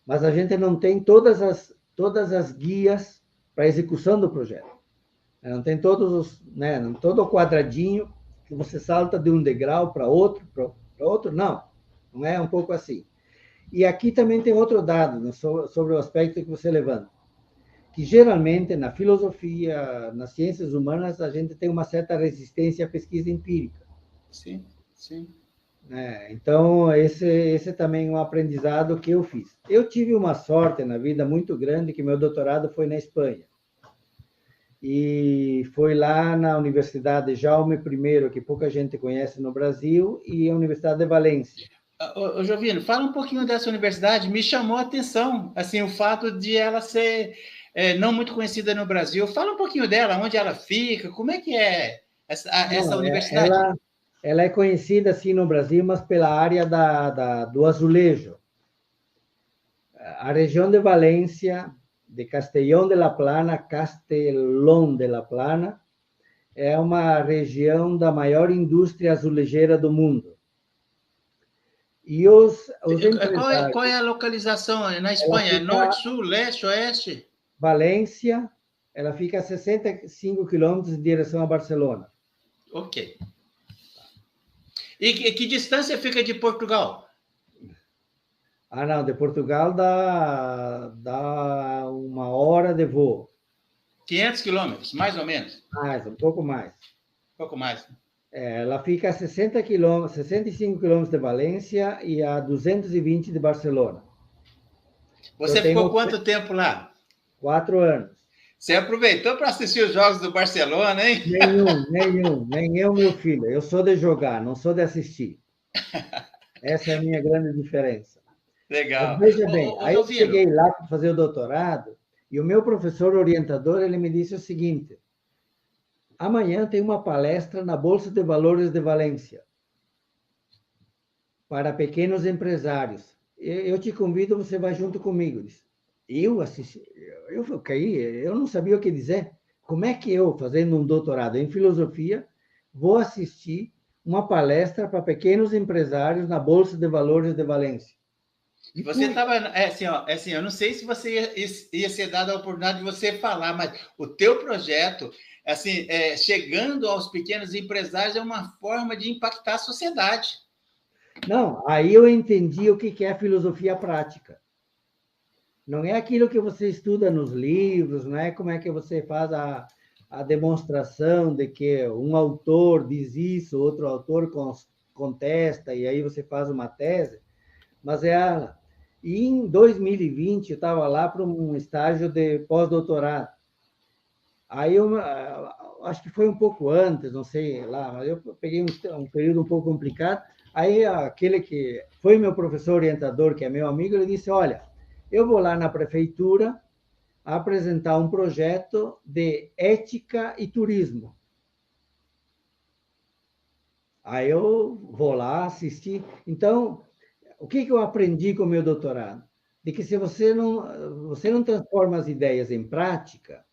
mas a gente não tem todas as guias para a execução do projeto. Não tem né, todo o quadradinho que você salta de um degrau para outro, não é um pouco assim. E aqui também tem outro dado, né, sobre o aspecto que você levanta, que geralmente na filosofia, nas ciências humanas, a gente tem uma certa resistência à pesquisa empírica. Sim, sim. Então, esse também é um aprendizado que eu fiz. Eu tive uma sorte na vida muito grande, que meu doutorado foi na Espanha. E foi lá na Universidade Jaume I, que pouca gente conhece no Brasil, e a Universidade de Valência. Ô, Jovino, fala um pouquinho dessa universidade. Me chamou a atenção, assim, o fato de ela ser não muito conhecida no Brasil. Fala um pouquinho dela, onde ela fica, como é que é essa universidade? Ela é conhecida, assim, no Brasil, mas pela área do azulejo. A região de Valência, de Castellón de la Plana, Castelón de la Plana, é uma região da maior indústria azulejeira do mundo. E os empresários... Qual é a localização na Espanha? É norte, sul, leste, oeste? Valência, ela fica a 65 quilômetros em direção a Barcelona. Ok. E que distância fica de Portugal? Não, de Portugal dá 1 hora de voo. 500 quilômetros, mais ou menos? Um pouco mais. Um pouco mais. Ela fica a 65 quilômetros de Valência e a 220 de Barcelona. Você ficou quanto tempo lá? 4 anos. Você aproveitou para assistir os jogos do Barcelona, hein? Nem eu, meu filho. Eu sou de jogar, não sou de assistir. Essa é a minha grande diferença. Legal. Mas veja bem, aí eu cheguei lá para fazer o doutorado e o meu professor orientador, ele me disse o seguinte: amanhã tem uma palestra na Bolsa de Valores de Valência para pequenos empresários. Eu te convido, você vai junto comigo. Eu assisti, eu caí, eu não sabia o que dizer. Como é que eu, fazendo um doutorado em filosofia, vou assistir uma palestra para pequenos empresários na Bolsa de Valores de Valência? Você estava, eu não sei se você ia ser dado a oportunidade de você falar, mas o teu projeto assim, chegando aos pequenos empresários é uma forma de impactar a sociedade. Não, aí eu entendi o que é filosofia prática. Não é aquilo que você estuda nos livros, não é como é que você faz a demonstração de que um autor diz isso, outro autor contesta, e aí você faz uma tese, mas E em 2020, eu estava lá para um estágio de pós-doutorado. Aí acho que foi um pouco antes, não sei lá, mas eu peguei um período um pouco complicado. Aí aquele que foi meu professor orientador, que é meu amigo, ele disse: olha, eu vou lá na prefeitura apresentar um projeto de ética e turismo. Aí eu vou lá assistir. Então, o que eu aprendi com o meu doutorado? De que se você não transforma as ideias em prática,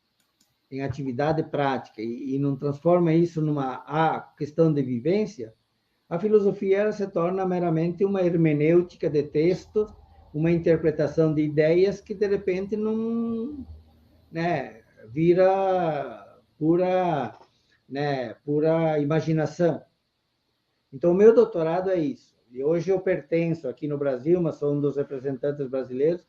em atividade prática, e não transforma isso numa questão de vivência, a filosofia ela se torna meramente uma hermenêutica de textos, uma interpretação de ideias que, de repente, não, né, vira pura imaginação. Então, o meu doutorado é isso. E hoje eu pertenço aqui no Brasil, mas sou um dos representantes brasileiros,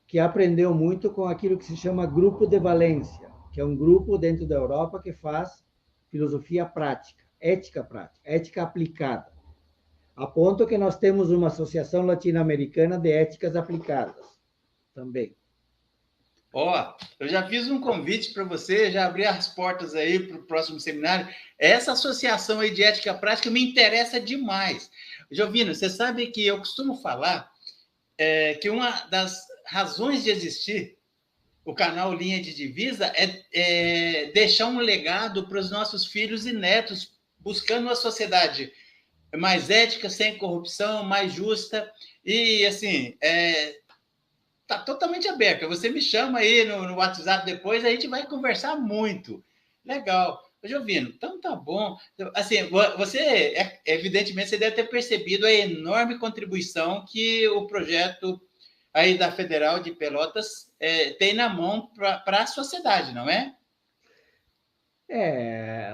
que aprendeu muito com aquilo que se chama Grupo de Valência, que é um grupo dentro da Europa que faz filosofia prática, ética aplicada. A ponto que nós temos uma associação latino-americana de éticas aplicadas também. Eu já fiz um convite para você, já abri as portas aí para o próximo seminário. Essa associação aí de ética prática me interessa demais. Jovino, você sabe que eu costumo falar que uma das razões de existir o canal Linha de Divisa é deixar um legado para os nossos filhos e netos, buscando uma sociedade mais ética, sem corrupção, mais justa. E, assim, está totalmente aberto. Você me chama aí no WhatsApp depois, a gente vai conversar muito. Legal. Jovino, então tá bom. Assim, você, evidentemente, você deve ter percebido a enorme contribuição que o projeto aí da Federal de Pelotas tem na mão para a sociedade, não é?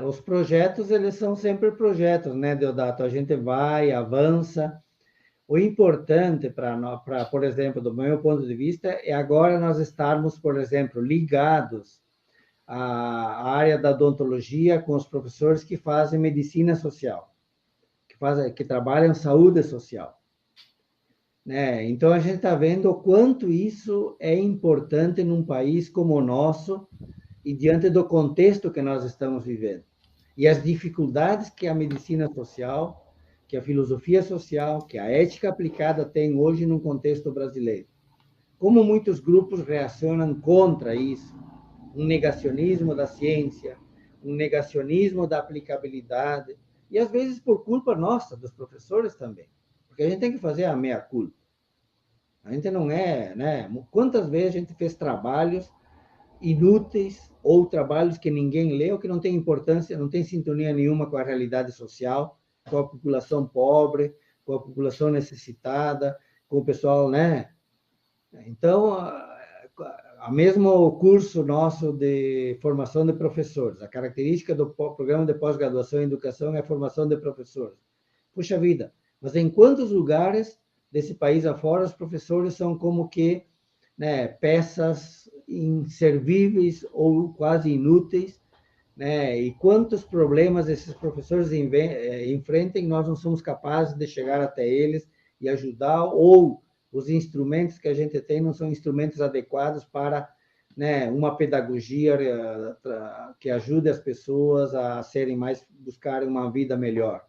Os projetos, eles são sempre projetos, né, Deodato? A gente vai, avança. O importante por exemplo, do meu ponto de vista, é agora nós estarmos, por exemplo, ligados à área da odontologia com os professores que fazem medicina social, que trabalham saúde social. Né? Então, a gente está vendo o quanto isso é importante num país como o nosso e diante do contexto que nós estamos vivendo. E as dificuldades que a medicina social, que a filosofia social, que a ética aplicada tem hoje no contexto brasileiro. Como muitos grupos reacionam contra isso, um negacionismo da ciência, um negacionismo da aplicabilidade, e às vezes por culpa nossa, dos professores também, porque a gente tem que fazer a meia-culpa. A gente não né? Quantas vezes a gente fez trabalhos inúteis ou trabalhos que ninguém lê ou que não tem importância, não tem sintonia nenhuma com a realidade social, com a população pobre, com a população necessitada, com o pessoal, né? Então, a mesmo curso nosso de formação de professores, a característica do programa de pós-graduação em educação é a formação de professores. Puxa vida, mas em quantos lugares desse país afora os professores são como que, né, peças inservíveis ou quase inúteis, né? E quantos problemas esses professores enfrentam, nós não somos capazes de chegar até eles e ajudar, ou os instrumentos que a gente tem não são instrumentos adequados para, né, uma pedagogia que ajude as pessoas a buscarem uma vida melhor.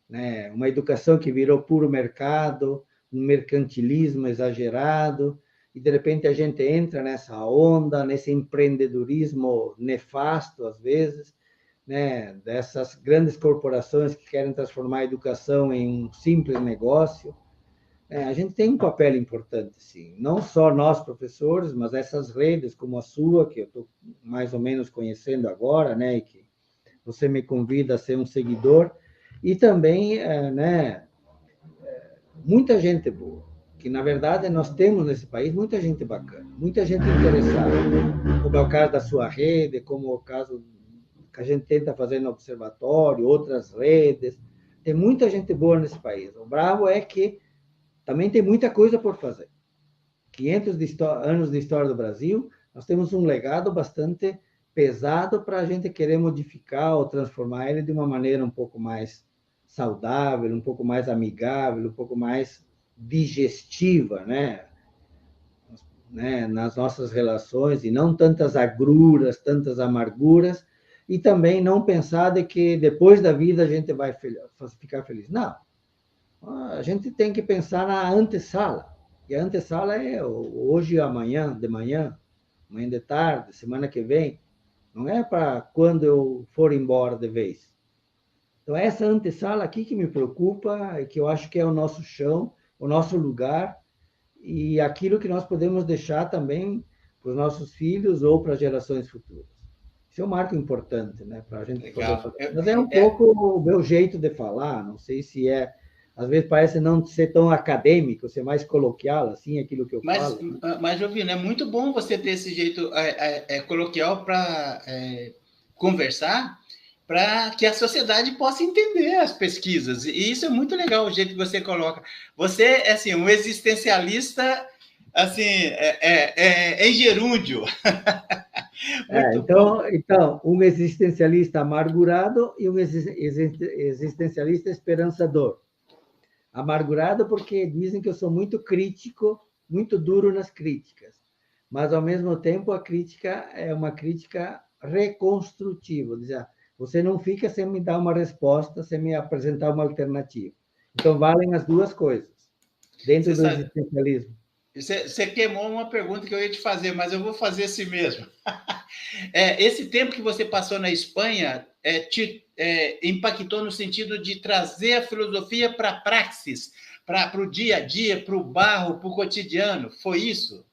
Né? Uma educação que virou puro mercado, um mercantilismo exagerado, e de repente a gente entra nessa onda, nesse empreendedorismo nefasto, às vezes, né? Dessas grandes corporações que querem transformar a educação em um simples negócio. A gente tem um papel importante, sim. Não só nós, professores, mas essas redes como a sua, que eu estou mais ou menos conhecendo agora, né? E que você me convida a ser um seguidor, e também, né, muita gente boa, que na verdade nós temos nesse país muita gente bacana, muita gente interessada, como é o caso da sua rede, como é o caso que a gente tenta fazer no observatório, outras redes. Tem muita gente boa nesse país. O bravo é que também tem muita coisa por fazer. 500 anos de história do Brasil, nós temos um legado bastante pesado para a gente querer modificar ou transformar ele de uma maneira um pouco mais saudável, um pouco mais amigável, um pouco mais digestiva, né? Nas nossas relações, e não tantas agruras, tantas amarguras, e também não pensar de que depois da vida a gente vai ficar feliz. Não, a gente tem que pensar na antessala, e a antessala é hoje e amanhã, de manhã, amanhã de tarde, semana que vem, não é para quando eu for embora de vez. Então, essa antessala aqui que me preocupa, que eu acho que é o nosso chão, o nosso lugar, e aquilo que nós podemos deixar também para os nossos filhos ou para gerações futuras. Isso é um marco importante, né, para a gente poder Legal. fazer. Mas é um pouco o meu jeito de falar, não sei se é, às vezes parece não ser tão acadêmico, ser mais coloquial, assim, aquilo que eu falo. Mas, Jovino, é muito bom você ter esse jeito coloquial para conversar, para que a sociedade possa entender as pesquisas. E isso é muito legal, o jeito que você coloca. Você é assim, um existencialista assim, em gerúndio. Então, um existencialista amargurado e um existencialista esperançador. Amargurado porque dizem que eu sou muito crítico, muito duro nas críticas, mas, ao mesmo tempo, a crítica é uma crítica reconstrutiva, dizer, você não fica sem me dar uma resposta, sem me apresentar uma alternativa. Então, valem as duas coisas, dentro do existencialismo. Você queimou uma pergunta que eu ia te fazer, mas eu vou fazer assim mesmo. Esse tempo que você passou na Espanha te impactou no sentido de trazer a filosofia para a praxis, para o dia a dia, para o barro, para o cotidiano. Foi isso?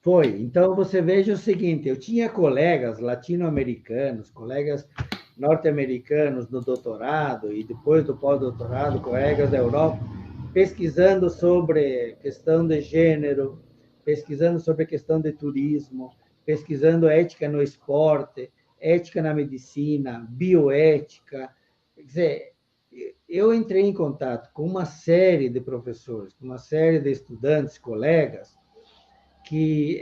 Foi. Então, você veja o seguinte, eu tinha colegas latino-americanos, colegas norte-americanos no doutorado e depois do pós-doutorado, colegas da Europa, pesquisando sobre questão de gênero, pesquisando sobre questão de turismo, pesquisando ética no esporte, ética na medicina, bioética. Quer dizer, eu entrei em contato com uma série de professores, com uma série de estudantes, colegas, que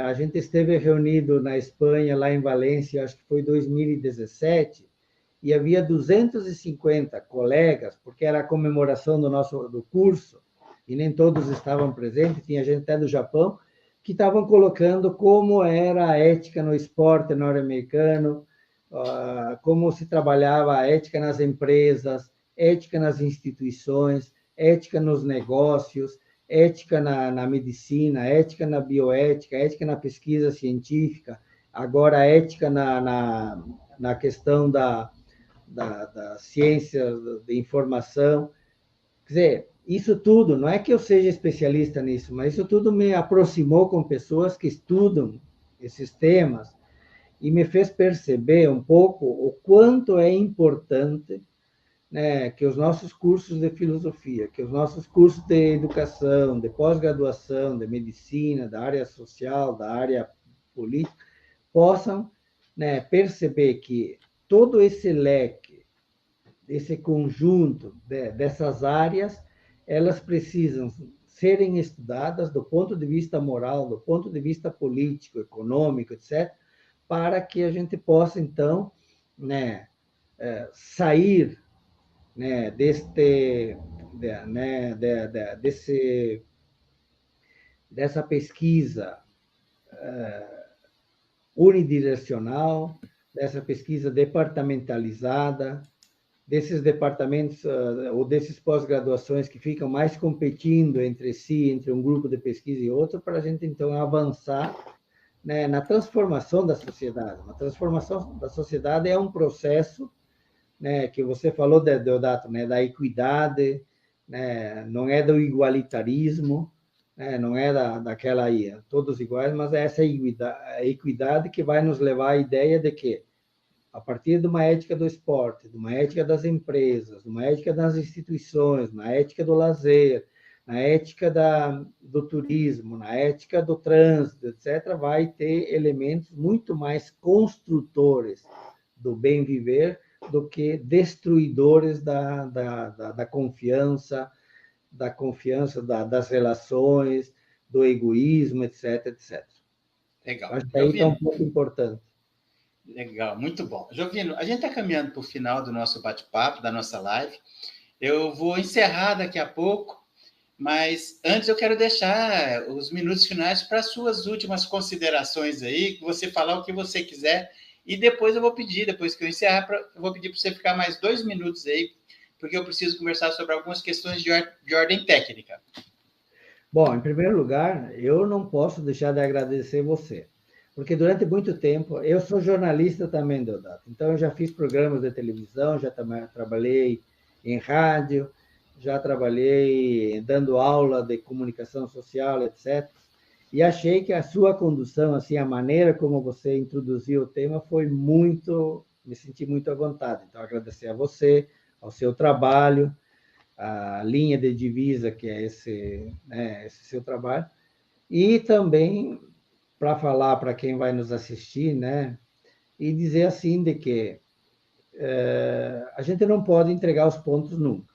a gente esteve reunido na Espanha, lá em Valência, acho que foi 2017, e havia 250 colegas, porque era a comemoração do curso, e nem todos estavam presentes, tinha gente até do Japão, que estavam colocando como era a ética no esporte norte-americano, como se trabalhava a ética nas empresas, ética nas instituições, ética nos negócios, ética na medicina, ética na bioética, ética na pesquisa científica, agora ética na questão da ciência de informação. Quer dizer, isso tudo, não é que eu seja especialista nisso, mas isso tudo me aproximou com pessoas que estudam esses temas e me fez perceber um pouco o quanto é importante, né, que os nossos cursos de filosofia, que os nossos cursos de educação, de pós-graduação, de medicina, da área social, da área política, possam, né, perceber que todo esse leque, esse conjunto dessas áreas, elas precisam serem estudadas do ponto de vista moral, do ponto de vista político, econômico, etc., para que a gente possa, então, né, sair, né, dessa pesquisa unidirecional, dessa pesquisa departamentalizada, desses departamentos ou desses pós-graduações que ficam mais competindo entre si, entre um grupo de pesquisa e outro, para a gente, então, avançar, né, na transformação da sociedade. A transformação da sociedade é um processo, né, que você falou, Deodato, né, da equidade, né, não é do igualitarismo, né, não é daquela aí, todos iguais, mas é essa equidade que vai nos levar à ideia de que, a partir de uma ética do esporte, de uma ética das empresas, de uma ética das instituições, na ética do lazer, na ética do turismo, na ética do trânsito, etc., vai ter elementos muito mais construtores do bem viver do que destruidores da confiança, das relações, do egoísmo, etc, etc. Legal. Acho que aí está um ponto importante. Legal, muito bom. Jovino, a gente está caminhando para o final do nosso bate-papo, da nossa live. Eu vou encerrar daqui a pouco, mas antes eu quero deixar os minutos finais para suas últimas considerações aí, você falar o que você quiser, e depois eu vou pedir, depois que eu encerrar, eu vou pedir para você ficar mais 2 minutos aí, porque eu preciso conversar sobre algumas questões de ordem técnica. Bom, em primeiro lugar, eu não posso deixar de agradecer você, porque durante muito tempo, eu sou jornalista também, Deodato, então eu já fiz programas de televisão, já trabalhei em rádio, já trabalhei dando aula de comunicação social, etc. E achei que a sua condução, assim, a maneira como você introduziu o tema foi me senti muito à vontade. Então, agradecer a você, ao seu trabalho, a linha de divisa, que é esse seu trabalho, e também para falar para quem vai nos assistir, né, e dizer assim de que a gente não pode entregar os pontos nunca,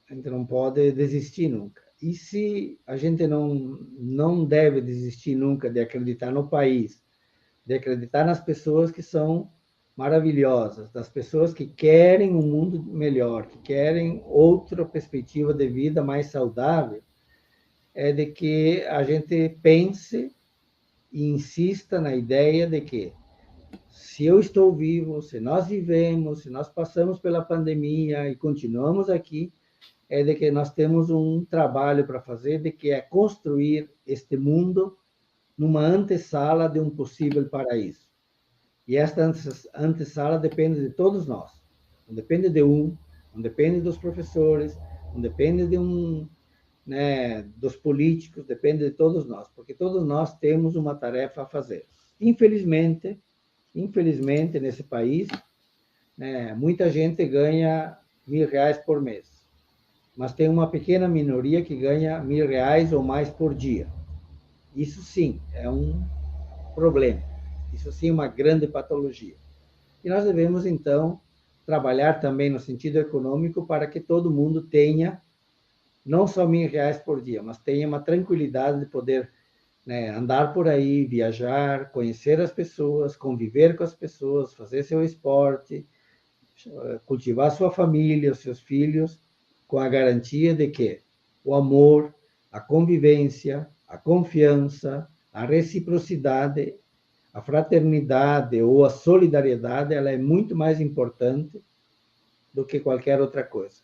a gente não pode desistir nunca. E se a gente não deve desistir nunca de acreditar no país, de acreditar nas pessoas que são maravilhosas, das pessoas que querem um mundo melhor, que querem outra perspectiva de vida mais saudável, é de que a gente pense e insista na ideia de que se eu estou vivo, se nós vivemos, se nós passamos pela pandemia e continuamos aqui, é de que nós temos um trabalho para fazer, de que é construir este mundo numa antessala de um possível paraíso. E esta antessala depende de todos nós. Não depende de não depende dos professores, não depende dos políticos, depende de todos nós, porque todos nós temos uma tarefa a fazer. Infelizmente, nesse país, muita gente ganha R$ 1.000 por mês, mas tem uma pequena minoria que ganha R$ 1.000 ou mais por dia. Isso sim é um problema. Isso sim é uma grande patologia. E nós devemos, então, trabalhar também no sentido econômico para que todo mundo tenha não só R$ 1.000 por dia, mas tenha uma tranquilidade de poder andar por aí, viajar, conhecer as pessoas, conviver com as pessoas, fazer seu esporte, cultivar sua família, os seus filhos, com a garantia de que o amor, a convivência, a confiança, a reciprocidade, a fraternidade ou a solidariedade, ela é muito mais importante do que qualquer outra coisa.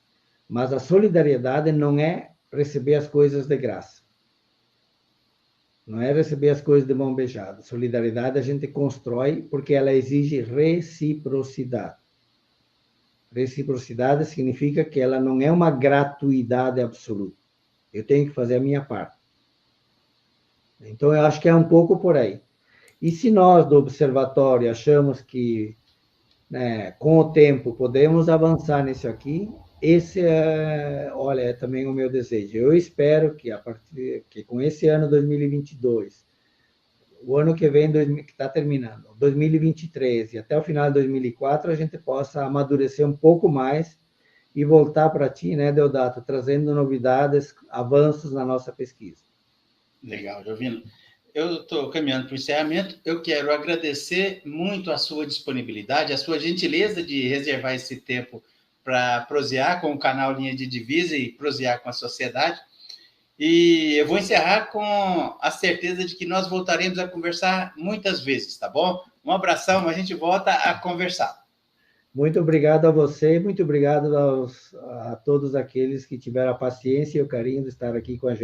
Mas a solidariedade não é receber as coisas de graça. Não é receber as coisas de mão beijada. Solidariedade a gente constrói porque ela exige reciprocidade. Reciprocidade significa que ela não é uma gratuidade absoluta. Eu tenho que fazer a minha parte. Então, eu acho que é um pouco por aí. E se nós, do Observatório, achamos que, com o tempo, podemos avançar nisso aqui, esse é também o meu desejo. Eu espero que, que com esse ano 2022, o ano que vem, que está terminando, 2023 e até o final de 2004, a gente possa amadurecer um pouco mais e voltar para ti, Deodato, trazendo novidades, avanços na nossa pesquisa. Legal, Jovino. Eu estou caminhando para o encerramento. Eu quero agradecer muito a sua disponibilidade, a sua gentileza de reservar esse tempo para prosear com o canal Linha de Divisa e prosear com a sociedade. E eu vou encerrar com a certeza de que nós voltaremos a conversar muitas vezes, tá bom? Um abração, a gente volta a conversar. Muito obrigado a você, muito obrigado a todos aqueles que tiveram a paciência e o carinho de estar aqui com a gente.